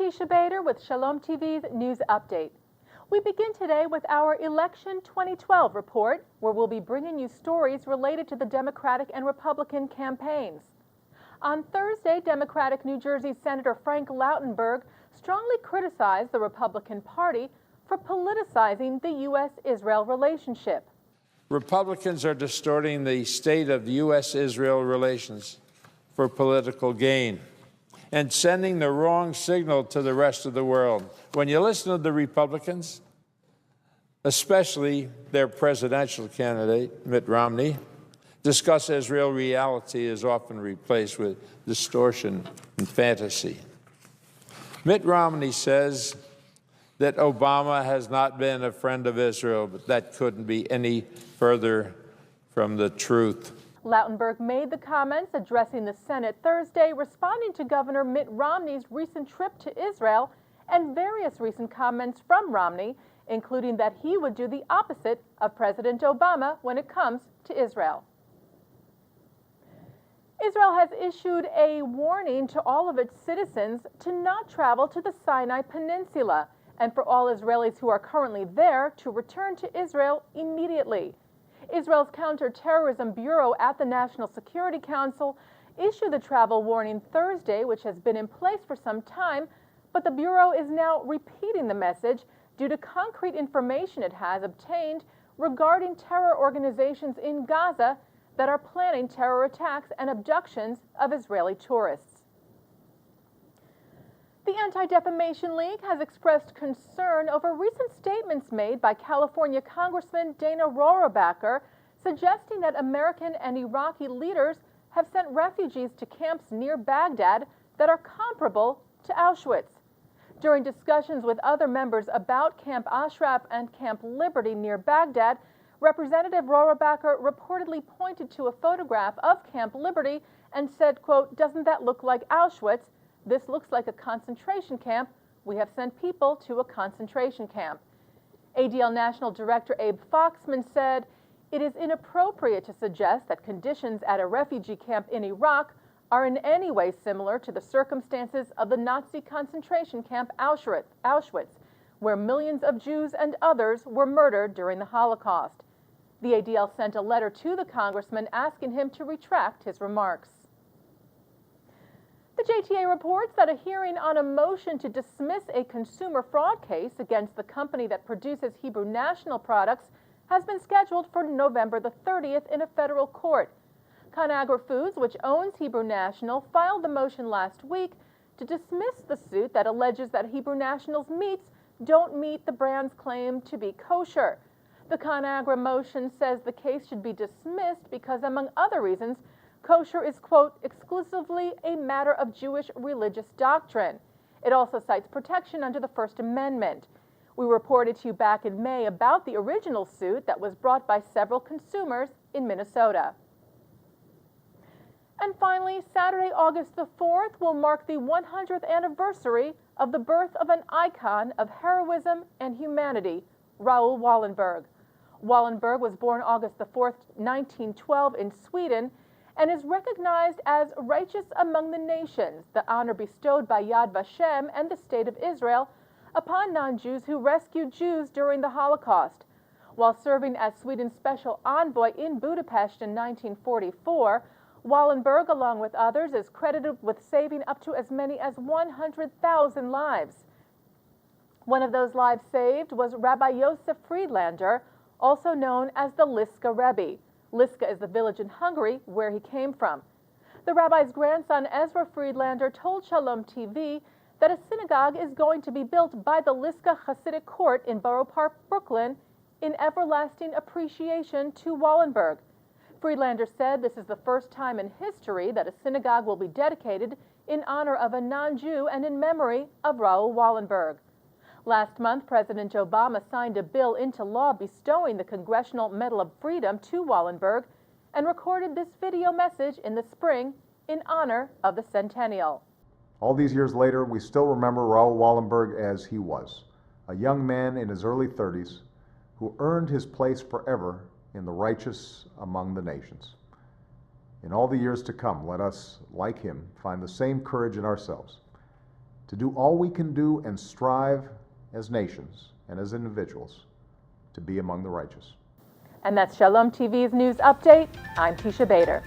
Teisha Bader with Shalom TV's News Update. We begin today with our Election 2012 report, where we'll be bringing you stories related to the Democratic and Republican campaigns. On Thursday, Democratic New Jersey Senator Frank Lautenberg strongly criticized the Republican Party for politicizing the U.S.-Israel relationship. Republicans are distorting the state of U.S.-Israel relations for political gain and sending the wrong signal to the rest of the world. When you listen to the Republicans, especially their presidential candidate, Mitt Romney, discuss Israel, reality is often replaced with distortion and fantasy. Mitt Romney says that Obama has not been a friend of Israel, but that couldn't be any further from the truth. Lautenberg made the comments addressing the Senate Thursday, responding to Governor Mitt Romney's recent trip to Israel and various recent comments from Romney, including that he would do the opposite of President Obama when it comes to Israel. Israel has issued a warning to all of its citizens to not travel to the Sinai Peninsula, and for all Israelis who are currently there to return to Israel immediately. Israel's Counterterrorism Bureau at the National Security Council issued the travel warning Thursday, which has been in place for some time, but the Bureau is now repeating the message due to concrete information it has obtained regarding terror organizations in Gaza that are planning terror attacks and abductions of Israeli tourists. The Anti-Defamation League has expressed concern over recent statements made by California Congressman Dana Rohrabacher, suggesting that American and Iraqi leaders have sent refugees to camps near Baghdad that are comparable to Auschwitz. During discussions with other members about Camp Ashraf and Camp Liberty near Baghdad, Representative Rohrabacher reportedly pointed to a photograph of Camp Liberty and said, quote, "Doesn't that look like Auschwitz? This looks like a concentration camp. We have sent people to a concentration camp." ADL National Director Abe Foxman said, "It is inappropriate to suggest that conditions at a refugee camp in Iraq are in any way similar to the circumstances of the Nazi concentration camp Auschwitz, where millions of Jews and others were murdered during the Holocaust." The ADL sent a letter to the congressman asking him to retract his remarks. The JTA reports that a hearing on a motion to dismiss a consumer fraud case against the company that produces Hebrew National products has been scheduled for November the 30th in a federal court. ConAgra Foods, which owns Hebrew National, filed the motion last week to dismiss the suit that alleges that Hebrew National's meats don't meet the brand's claim to be kosher. The ConAgra motion says the case should be dismissed because, among other reasons, kosher is, quote, exclusively a matter of Jewish religious doctrine. It also cites protection under the First Amendment. We reported to you back in May about the original suit that was brought by several consumers in Minnesota. And finally, Saturday, August the 4th will mark the 100th anniversary of the birth of an icon of heroism and humanity, Raoul Wallenberg. Wallenberg was born August the 4th, 1912 in Sweden, and is recognized as righteous among the nations, the honor bestowed by Yad Vashem and the State of Israel upon non-Jews who rescued Jews during the Holocaust. While serving as Sweden's special envoy in Budapest in 1944, Wallenberg, along with others, is credited with saving up to as many as 100,000 lives. One of those lives saved was Rabbi Yosef Friedlander, also known as the Liska Rebbe. Liska is the village in Hungary where he came from. The rabbi's grandson, Ezra Friedlander, told Shalom TV that a synagogue is going to be built by the Liska Hasidic Court in Borough Park, Brooklyn, in everlasting appreciation to Wallenberg. Friedlander said this is the first time in history that a synagogue will be dedicated in honor of a non-Jew and in memory of Raoul Wallenberg. Last month, President Obama signed a bill into law bestowing the Congressional Medal of Freedom to Wallenberg and recorded this video message in the spring in honor of the centennial. All these years later, we still remember Raoul Wallenberg as he was, a young man in his early 30s who earned his place forever in the righteous among the nations. In all the years to come, let us, like him, find the same courage in ourselves to do all we can do and strive as nations and as individuals to be among the righteous. And that's Shalom TV's News Update. I'm Teisha Bader.